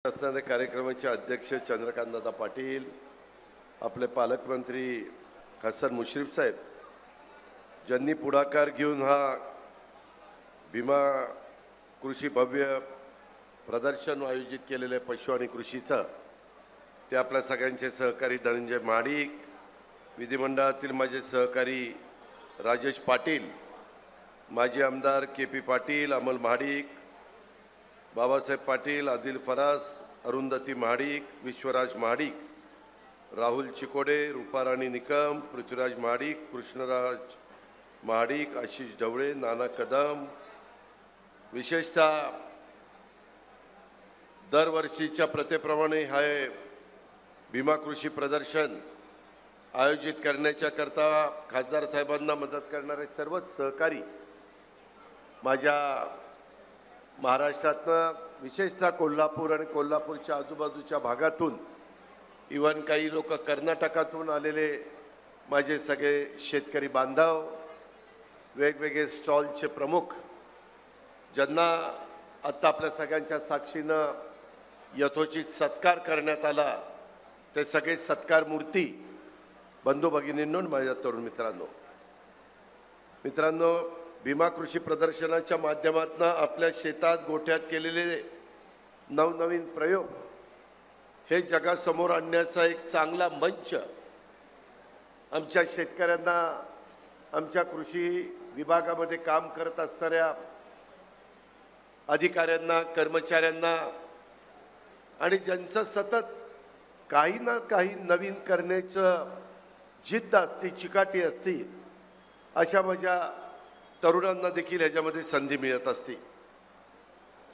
असणारे कार्यक्रमाचे अध्यक्ष चंद्रकांतदादा पाटील, आपले पालकमंत्री हसन मुश्रीफ साहेब, ज्यांनी पुढाकार घेऊन हा भीमा कृषी भव्य प्रदर्शन आयोजित केलेले पशु आणि कृषीचं, ते आपल्या सगळ्यांचे सहकारी धनंजय महाडिक, विधिमंडळातील माझे सहकारी राजेश पाटील, माजी आमदार के.पी. पाटील, अमल महाडिक, बाबासाहेब पाटील, आदिल फरास, अरुंधती महाडिक, विश्वराज महाडिक, राहुल चिकोडे, रूपाराणी निकम, पृथ्वीराज महाडिक, कृष्णराज महाडिक, आशिष ढवळे, नाना कदम, विशेषतः दरवर्षीच्या प्रथेप्रमाणे हे भीमा कृषी प्रदर्शन आयोजित करण्याच्या करता खासदार साहेबांना मदत करणारे सर्व सहकारी, माझ्या महाराष्ट्रातनं विशेषतः कोल्हापूर आणि कोल्हापूरच्या आजूबाजूच्या भागातून, इव्हन काही लोक कर्नाटकातून आलेले माझे सगळे शेतकरी बांधव, वेगवेगळे स्टॉलचे प्रमुख, ज्यांना आत्ता आपल्या सगळ्यांच्या साक्षीनं यथोचित सत्कार करण्यात आला, ते सगळे सत्कार मूर्ती बंधू भगिनींनो, माझ्या तरुण मित्रांनो, भीमा कृषी प्रदर्शनाच्या माध्यमातून आपल्या शेतात गोठ्यात केलेले नवनवीन प्रयोग हे जगासमोर आणण्याचा एक चांगला मंच आमच्या शेतकऱ्यांना, आमच्या कृषी विभागामध्ये काम करत असणाऱ्या अधिकाऱ्यांना, कर्मचाऱ्यांना आणि ज्यांचं सतत काही ना काही नवीन करण्याचं जिद्द असते, चिकाटी असते, अशा माझ्या तरुणांना देखील ह्याच्यामध्ये संधी मिळत असते.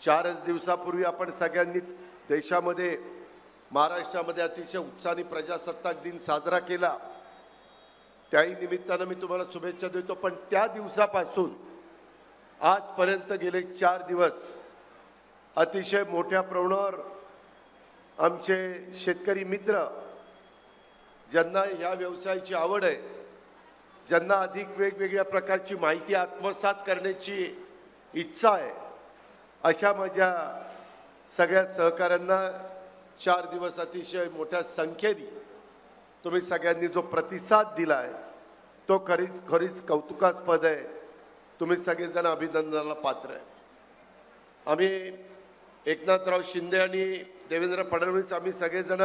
4 दिवसापूर्वी आपण सगळ्यांनी देशामध्ये, महाराष्ट्रामध्ये अतिशय उत्साहाने प्रजासत्ताक दिन साजरा केला. त्याही निमित्तानं मी तुम्हाला शुभेच्छा देतो. पण त्या दिवसापासून आजपर्यंत गेले 4 दिवस अतिशय मोठ्या प्रमाणावर आमचे शेतकरी मित्र, ज्यांना या व्यवसायाची आवड आहे, ज्यांना अधिक वेगवेगळ्या प्रकारची माहिती आत्मसात करण्याची इच्छा आहे, अशा माझ्या सगळ्या सहकाऱ्यांना 4 दिवस अतिशय मोठ्या संख्येने तुम्ही सगळ्यांनी जो प्रतिसाद दिला आहे, तो खरीच कौतुकास्पद आहे. तुम्ही सगळेजण अभिनंदनाला पात्र आहे. आम्ही एकनाथराव शिंदे आणि देवेंद्र फडणवीस, आम्ही सगळेजण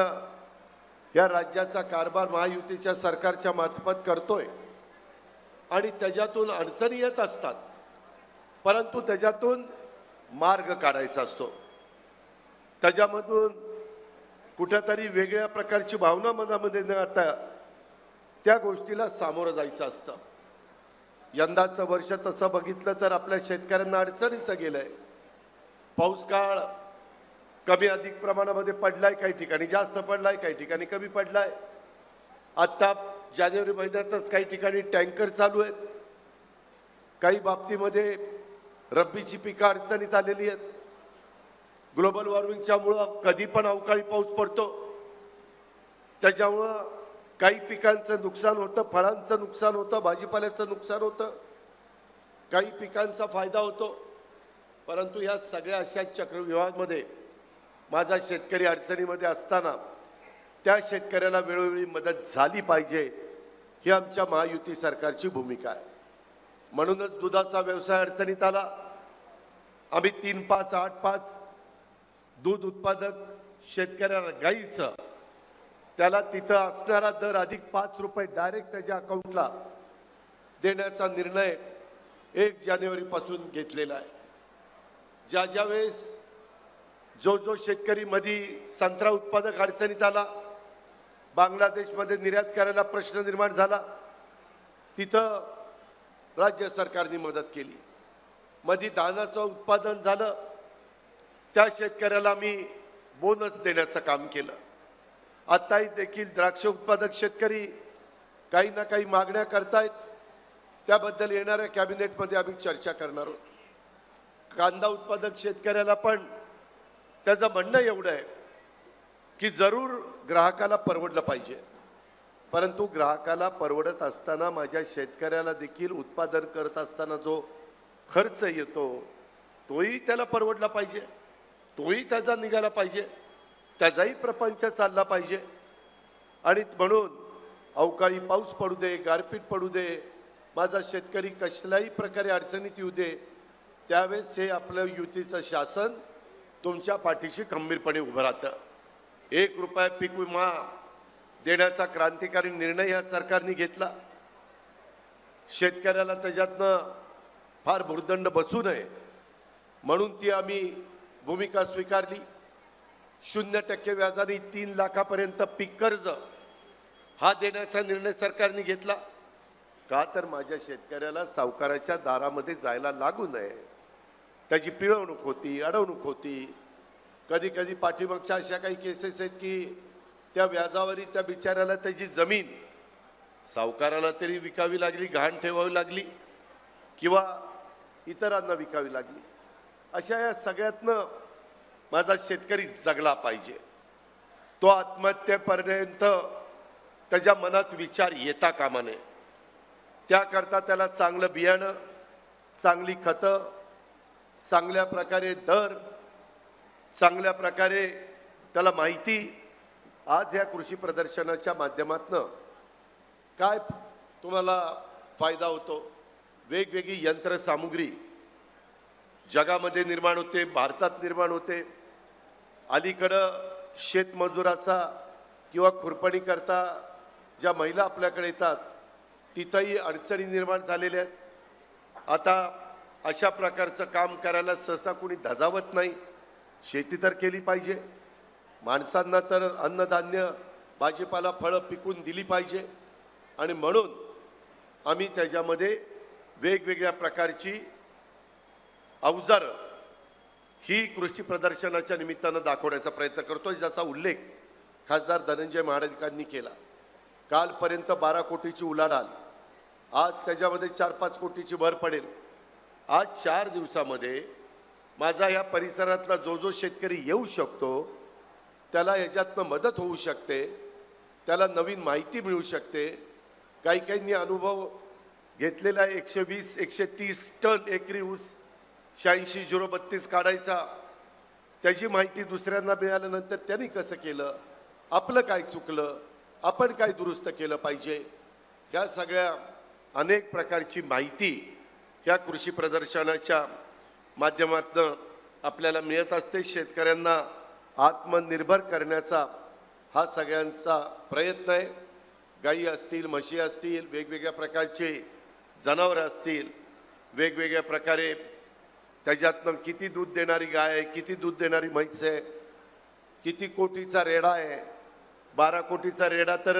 या राज्याचा कारभार महायुतीच्या सरकारच्या मार्फत करतोय आणि त्याच्यातून अडचणी येत असतात, परंतु त्याच्यातून मार्ग काढायचा असतो. त्याच्यामधून कुठेतरी वेगळ्या प्रकारची भावना मनामध्ये न आता त्या गोष्टीला सामोरं जायचं असतं. यंदाचं वर्ष तसं बघितलं तर आपल्या शेतकऱ्यांना अडचणीचं गेलंय. पाऊस काळ कमी अधिक प्रमाणामध्ये पडलाय, काही ठिकाणी जास्त पडलाय, काही ठिकाणी कमी पडलाय. आत्ता जानेवारी महिन्यातच काही ठिकाणी टँकर चालू आहेत. काही बाबतीमध्ये रब्बीची पिकं अडचणीत आलेली आहेत. ग्लोबल वॉर्मिंगच्यामुळं कधी पण अवकाळी पाऊस पडतो, त्याच्यामुळं काही पिकांचं नुकसान होतं, फळांचं नुकसान होतं, भाजीपाल्याचं नुकसान होतं, काही पिकांचा फायदा होतो. परंतु या सगळ्या अशा चक्रव्यूहामध्ये माझा शेतकरी अडचणीमध्ये असताना त्या शेतकऱ्याला वेळोवेळी मदत झाली पाहिजे, ही आमच्या महायुती सरकारची भूमिका आहे. म्हणूनच दुधाचा व्यवसाय अडचणीत आला. आम्ही 3-5, 8-5 दूध उत्पादक शेतकऱ्याला गाईचं, त्याला तिथं असणारा दर अधिक 5 रुपये डायरेक्ट त्याच्या अकाउंटला देण्याचा निर्णय 1 जानेवारीपासून घेतलेला आहे. ज्या वेळेस जो शेतकरी मध्ये संत्रा उत्पादक अडचणीत आला, बांगलादेशमध्ये निर्यात करायला प्रश्न निर्माण झाला, तिथं राज्य सरकारने मदत केली. मध्ये धानाचं उत्पादन झालं, त्या शेतकऱ्याला मी बोनस देण्याचं काम केलं. आताही देखील द्राक्ष उत्पादक शेतकरी काही ना काही मागण्या करतायत, त्याबद्दल येणाऱ्या कॅबिनेटमध्ये आम्ही चर्चा करणार आहोत. कांदा उत्पादक शेतकऱ्याला पण त्याचं म्हणणं एवढं आहे की जरूर ग्राहकाला परवडलं पाहिजे, परंतु ग्राहकाला परवडत असताना माझ्या शेतकऱ्याला देखील उत्पादन करत असताना जो खर्च येतो तोही त्याला परवडला पाहिजे, तोही त्याचा निघाला पाहिजे. त्याचाही प्रपंच चालला पाहिजे. आणि म्हणून अवकाळी पाऊस पडू दे, गारपीट पडू दे, माझा शेतकरी कसल्याही प्रकारे अडचणीत येऊ दे, त्यावेळेस हे आपलं युतीचं शासन तुमच्या पाठीशी खंबीरपणे उभं राहतं. 1 रुपया पीक विमा देण्याचा क्रांतिकारी निर्णय या सरकारने घेतला. शेतकऱ्याला त्याच्यातनं फार भुर्दंड बसू नये म्हणून ती आम्ही भूमिका स्वीकारली. 0% व्याजाने 3 लाखापर्यंत पीक कर्ज हा देण्याचा निर्णय सरकारने घेतला. का तर माझ्या शेतकऱ्याला सावकाराच्या दारामध्ये जायला लागू नये. त्याची पिळवणूक होती, अडवणूक होती. कधी कधी पाठीमागच्या अशा काही केसेस आहेत की त्या व्याजावरी त्या बिचाऱ्याला त्याची जमीन सावकाराला तरी विकावी लागली, गहाण ठेवावी लागली किंवा इतरांना विकावी लागली. अशा या सगळ्यातनं माझा शेतकरी जगला पाहिजे. तो आत्महत्येपर्यंत त्याच्या मनात विचार येता कामा नये. त्याकरता त्याला चांगलं बियाणं, चांगली खतं, चांगल्या प्रकारे दर, चांगल्या प्रकारे त्याला माहिती आज या कृषी प्रदर्शनाच्या माध्यमातून काय तुम्हाला फायदा होतो. वेगवेगळी यंत्रसामुग्री जगामध्ये निर्माण होते, भारतात निर्माण होते. अलीकडं शेतमजुराचा किंवा खुरपणी करता ज्या महिला आपल्याकडे येतात तिथंही अडचणी निर्माण झालेल्या आहेत. आता अशा प्रकारचं काम करायला सहसा कोणी धजावत नाही. शेती तर केली पाहिजे, माणसांना तर अन्नधान्य, भाजीपाला, फळं पिकून दिली पाहिजे. आणि म्हणून आम्ही त्याच्यामध्ये वेगवेगळ्या प्रकारची अवजारं ही कृषी प्रदर्शनाच्या निमित्तानं दाखवण्याचा प्रयत्न करतो, ज्याचा उल्लेख खासदार धनंजय महाडिकांनी केला. कालपर्यंत 12 कोटीची उलाढाल, आज त्याच्यामध्ये 4-5 कोटीची भर पडेल. आज 4 दिवसामध्ये माझा या परिसरातला जो शेतकरी येऊ शकतो त्याला ह्याच्यातनं मदत होऊ शकते, त्याला नवीन माहिती मिळू शकते. काही काहींनी अनुभव घेतलेला 120-130 टन एकरी ऊस 86-032 काढायचा, त्याची माहिती दुसऱ्यांना मिळाल्यानंतर त्यांनी कसं केलं, आपलं काय चुकलं, आपण काय दुरुस्त केलं पाहिजे, ह्या सगळ्या अनेक प्रकारची माहिती ह्या कृषी प्रदर्शनाच्या माध्यमातून आपल्याला मिळत असते. शेतकऱ्यांना आत्मनिर्भर करण्याचा हा सगळ्यांचा प्रयत्न आहे. गायी असतील, म्हशी असतील, वेगवेगळ्या प्रकारचे जनावरं असतील, वेगवेगळ्या प्रकारे त्याच्यातनं किती दूध देणारी गाय आहे, किती दूध देणारी म्हैस आहे, किती कोटीचा रेडा आहे. 12 कोटीचा रेडा तर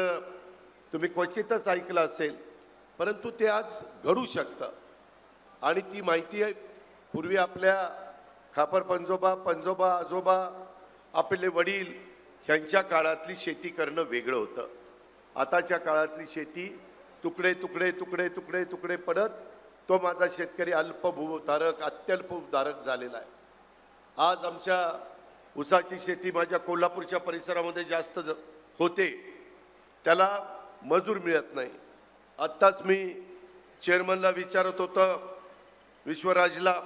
तुम्ही क्वचितच ऐकलं असेल, परंतु ते आज घडू शकतं. आणि ती माहिती आहे पूर्वी आपल्या खापर पंजोबा आजोबा, आपले वडील ह्यांच्या काळातली शेती करणं वेगळं होतं. आताच्या काळातली शेती तुकडे तुकडे तुकडे तुकडे तुकडे पडत तो माझा शेतकरी अल्पभूधारक, अत्यल्पभूधारक झालेला आहे. आज आमच्या ऊसाची शेती माझ्या कोल्हापूरच्या परिसरामध्ये जास्त होते, त्याला मजूर मिळत नाही. आत्ताच मी चेअरमनला विचारत होतं विश्वराजला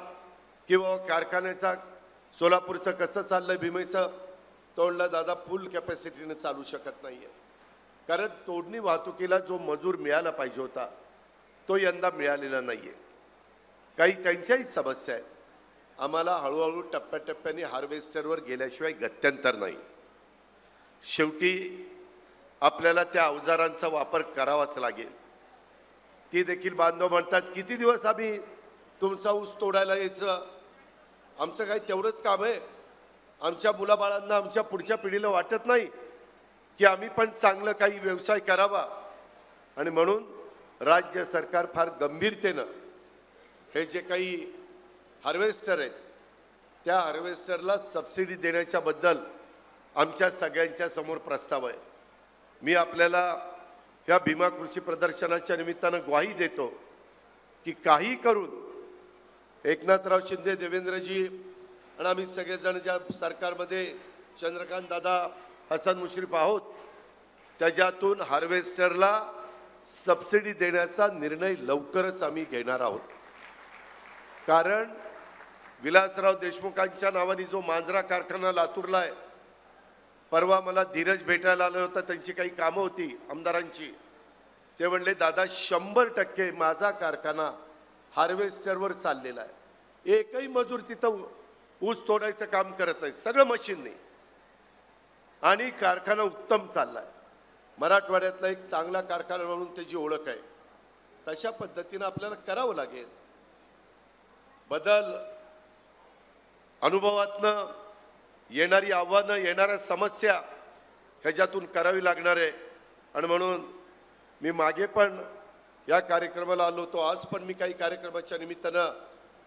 किंवा कारखान्याचा सोलापूरचं कसं चाललंय भीमेचं, तोडला दादा फुल कॅपॅसिटीने चालू शकत नाही आहे. कारण तोडणी वाहतुकीला जो मजूर मिळाला पाहिजे होता तो यंदा मिळालेला नाही आहे. काही त्यांच्याही समस्या आहेत. आम्हाला हळूहळू टप्प्याटप्प्याने हार्वेस्टरवर गेल्याशिवाय गत्यंतर नाही. शेवटी आपल्याला त्या अवजारांचा वापर करावाच लागेल. ती देखील बांधव म्हणतात किती दिवस आम्ही तुमचा ऊस तोडायला यायचं, आमचं काय तेवढंच काम आहे. आमच्या मुलाबाळांना, आमच्या पुढच्या पिढीला वाटत नाही की आम्ही पण चांगलं काही व्यवसाय करावा. आणि म्हणून राज्य सरकार फार गंभीरतेनं हे जे काही हार्वेस्टर आहेत त्या हार्वेस्टरला सबसिडी देण्याच्या बद्दल आमच्या सगळ्यांच्या समोर प्रस्ताव आहे. मी आपल्याला ह्या भीमा कृषी प्रदर्शनाच्या निमित्तानं ग्वाही देतो की काही करून एकनाथराव शिंदे, देवेंद्रजी आणि आम्ही सगळेजण ज्या सरकारमध्ये चंद्रकांत दादा, हसन मुश्रीफ आहोत, त्याच्यातून हार्वेस्टरला सबसिडी देण्याचा निर्णय लवकरच आम्ही घेणार आहोत. कारण विलासराव देशमुखांच्या नावाने जो मांजरा कारखाना लातूरला आहे, परवा मला धीरज भेटायला आलं होतं, त्यांची काही कामं होती आमदारांची. ते म्हणले दादा 100% माझा कारखाना हार्वेस्टरवर चाललेला आहे. एकही मजूर तिथं ऊस तोडायचं काम करत नाही, सगळं मशीनने, आणि कारखाना उत्तम चाललाय. मराठवाड्यातला एक चांगला कारखाना म्हणून त्याची ओळख आहे. तशा पद्धतीनं आपल्याला करावं लागेल. बदल अनुभवातनं येणारी आव्हानं, येणाऱ्या समस्या ह्याच्यातून करावी लागणार आहे. आणि म्हणून मी मागे पण या कार्यक्रमाला आलो होतो, आज पण मी काही कार्यक्रमाच्या निमित्तानं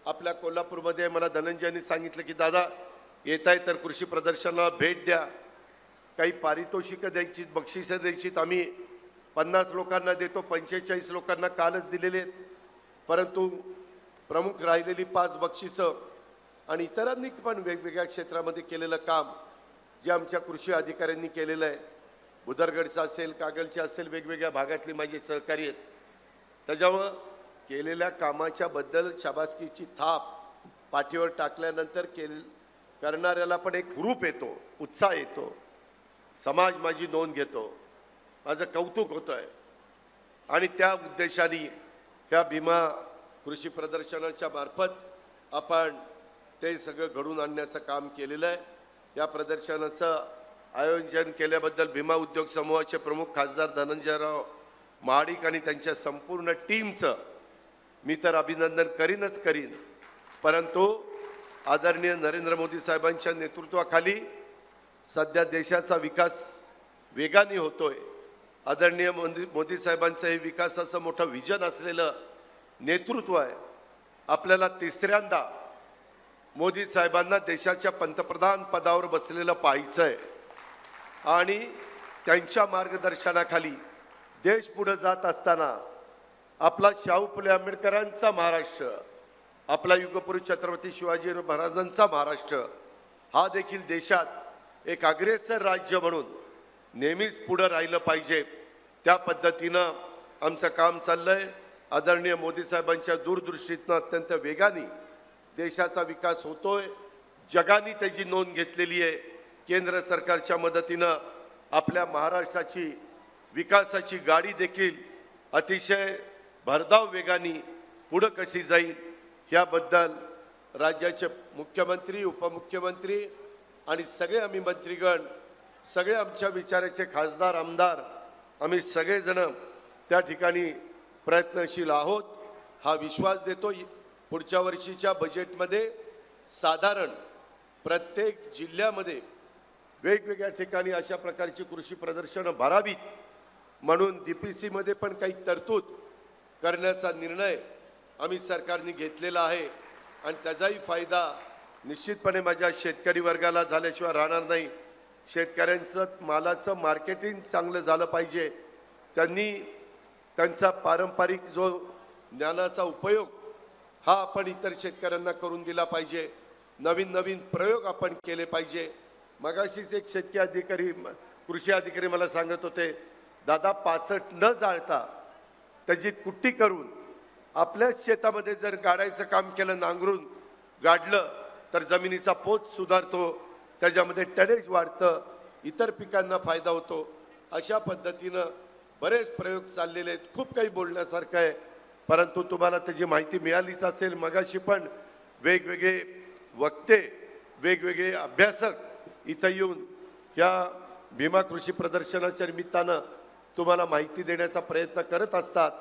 आपल्या कोल्हापूरमध्ये मला धनंजयनी सांगितलं की दादा येत आहे तर कृषी प्रदर्शनाला भेट द्या, काही पारितोषिकं द्यायची, बक्षिसं द्यायची. आम्ही 50 लोकांना देतो, 45 लोकांना कालच दिलेले आहेत. परंतु प्रमुख राहिलेली 5 बक्षिसं आणि इतरांनी पण वेगवेगळ्या क्षेत्रामध्ये केलेलं काम जे आमच्या कृषी अधिकाऱ्यांनी केलेलं आहे, बुदरगडचं असेल, कागलचे असेल, वेगवेगळ्या भागातली माझे सहकारी आहेत. त्याच्यामुळं केलेल्या कामाच्या बद्दल शाबासकीची थाप पाठीवर टाकल्यानंतर करणाऱ्याला पण एक हुरूप येतो, उत्साह येतो, समाज माझी नोंद घेतो, माझं कौतुक होतं आहे. आणि त्या उद्देशाने ह्या भीमा कृषी प्रदर्शनाच्या मार्फत आपण ते सगळं घडून आणण्याचं काम केलेलं आहे. या प्रदर्शनाचं आयोजन केल्याबद्दल भीमा उद्योग समूहाचे प्रमुख खासदार धनंजयराव महाडिक आणि त्यांच्या संपूर्ण टीमचं मी तर अभिनंदन करीन. परंतु आदरणीय नरेंद्र मोदी साहेबांच्या नेतृत्वाखाली सध्या देशाचा विकास वेगाने होतोय. आदरणीय मोदी साहेबांचं हे विकासाचं मोठं विजन असलेलं नेतृत्व आहे. आपल्याला तिसऱ्यांदा मोदी साहेबांना देशाच्या पंतप्रधान पदावर बसलेलं पाहायचं आहे. आणि त्यांच्या मार्गदर्शनाखाली देश पुढे जात असताना आपला शाहू फुले आंबेडकरांचा महाराष्ट्र, आपला युगपुरुष छत्रपती शिवाजी महाराजांचा महाराष्ट्र हा देखील देशात एक अग्रेसर राज्य म्हणून नेहमीच पुढे राहिलं पाहिजे. त्या पद्धतीनं आमचं काम चाललंय. आदरणीय मोदी साहेबांच्या दूरदृष्टीतनं अत्यंत वेगाने देशाचा विकास होतोय. जगाने त्याची नोंद घेतलेली आहे. केंद्र सरकारच्या मदतीनं आपल्या महाराष्ट्राची विकासाची गाडी देखील अतिशय भरधाव वेगाने पुढे कशी जाईल याबद्दल राज्याचे मुख्यमंत्री, उपमुख्यमंत्री आणि सगळे आम्ही मंत्रीगण, सगळे आमच्या विचाराचे खासदार, आमदार, आम्ही सगळेजण त्या ठिकाणी प्रयत्नशील आहोत. हा विश्वास देतो. पुढच्या वर्षीच्या बजेटमध्ये साधारण प्रत्येक जिल्ह्यामध्ये वेगवेगळ्या ठिकाणी अशा प्रकारची कृषी प्रदर्शनं भरावीत म्हणून DPC मध्ये पण काही तरतूद करण्याचा निर्णय आम्ही सरकारने घेतलेला आहे. आणि त्याचाही फायदा निश्चितपणे माझ्या शेतकरी वर्गाला झाल्याशिवाय राहणार नाही. शेतकऱ्यांचं मालाचं मार्केटिंग चांगलं झालं पाहिजे. त्यांनी त्यांचा पारंपरिक जो ज्ञानाचा उपयोग हा आपण इतर शेतकऱ्यांना करून दिला पाहिजे. नवीन नवीन प्रयोग आपण केले पाहिजे. मगाशीच एक शेतकरी अधिकारी, कृषी अधिकारी मला सांगत होते, दादा पाचट न जाळता त्याची कुट्टी करून आपल्याच शेतामध्ये जर गाडायचं काम केलं, नांगरून गाडलं तर जमिनीचा पोत सुधारतो, त्याच्यामध्ये टनेज वाढतं, इतर पिकांना फायदा होतो. अशा पद्धतीनं बरेच प्रयोग चाललेले आहेत. खूप काही बोलण्यासारखं आहे, परंतु तुम्हाला त्याची माहिती मिळालीच असेल. मगाशी पण वेगवेगळे वक्ते, वेगवेगळे अभ्यासक इथं येऊन ह्या भीमा कृषी प्रदर्शनाच्या निमित्तानं तुम्हाला माहिती देण्याचा प्रयत्न करत असतात.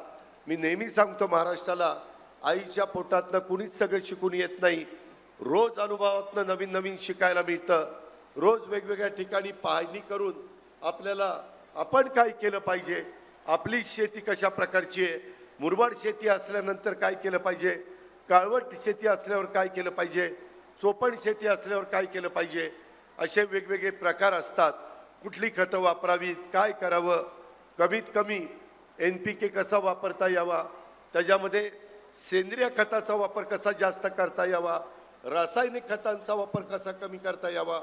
मी नेहमी सांगतो, महाराष्ट्राला आईच्या पोटातनं कुणीच सगळं शिकून येत नाही. रोज अनुभवातनं नवीन नवीन शिकायला मिळतं. रोज वेगवेगळ्या ठिकाणी पाहणी करून आपल्याला आपण काय केलं पाहिजे, आपली शेती कशा प्रकारची आहे, मुरमाड शेती असल्यानंतर काय केलं पाहिजे, काळवट शेती असल्यावर काय केलं पाहिजे, चोपण शेती असल्यावर काय केलं पाहिजे, असे वेगवेगळे प्रकार असतात. कुठली खतं वापरावीत, काय करावं, कमीत कमी NPK कसा वापरता यावा, त्याच्यामध्ये सेंद्रिय खताचा वापर कसा जास्त करता यावा, रासायनिक खतांचा वापर कसा कमी करता यावा,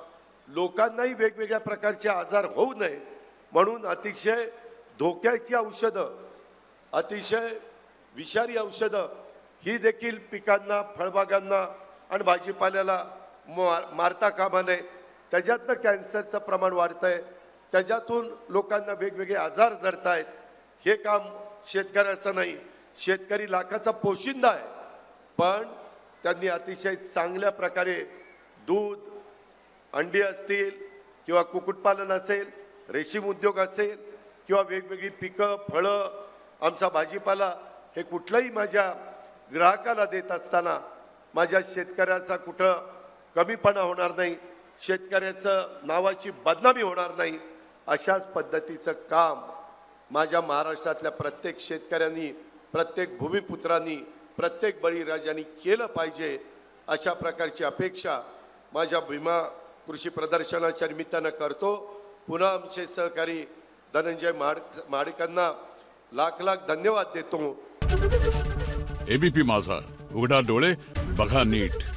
लोकांनाही वेगवेगळ्या प्रकारचे आजार होऊ नये म्हणून अतिशय धोक्याची औषधं, अतिशय विषारी औषधं ही देखील पिकांना, फळबागांना आणि भाजीपाल्याला मारता कामा नये. त्याच्यातनं कॅन्सरचं प्रमाण वाढतंय, त्याच्यातून लोकांना वेगवेगळे आजार जडतायत. हे काम शेतकऱ्याचं नाही. शेतकरी लाखाचा पोशिंदा आहे, पण त्यांनी अतिशय चांगल्या प्रकारे दूध, अंडी असतील किंवा कुक्कुटपालन असेल, रेशीम उद्योग असेल किंवा वेगवेगळी पिकं, फळं, आमचा भाजीपाला, हे कुठलंही माझ्या ग्राहकाला देत असताना माझ्या शेतकऱ्याचा कुठं कमीपणा होणार नाही, शेतकऱ्याचं नावाची बदनामी होणार नाही. अशाच पद्धतीचं काम माझ्या महाराष्ट्रातल्या प्रत्येक शेतकऱ्यांनी, प्रत्येक भूमिपुत्रांनी, प्रत्येक बळीराजांनी केलं पाहिजे. अशा प्रकारची अपेक्षा माझ्या भीमा कृषी प्रदर्शनाच्या निमित्तानं करतो. पुन्हा आमचे सहकारी धनंजय महाडिकांना लाख लाख धन्यवाद देतो. एबीपी माझा, उघडा डोळे बघा नीट.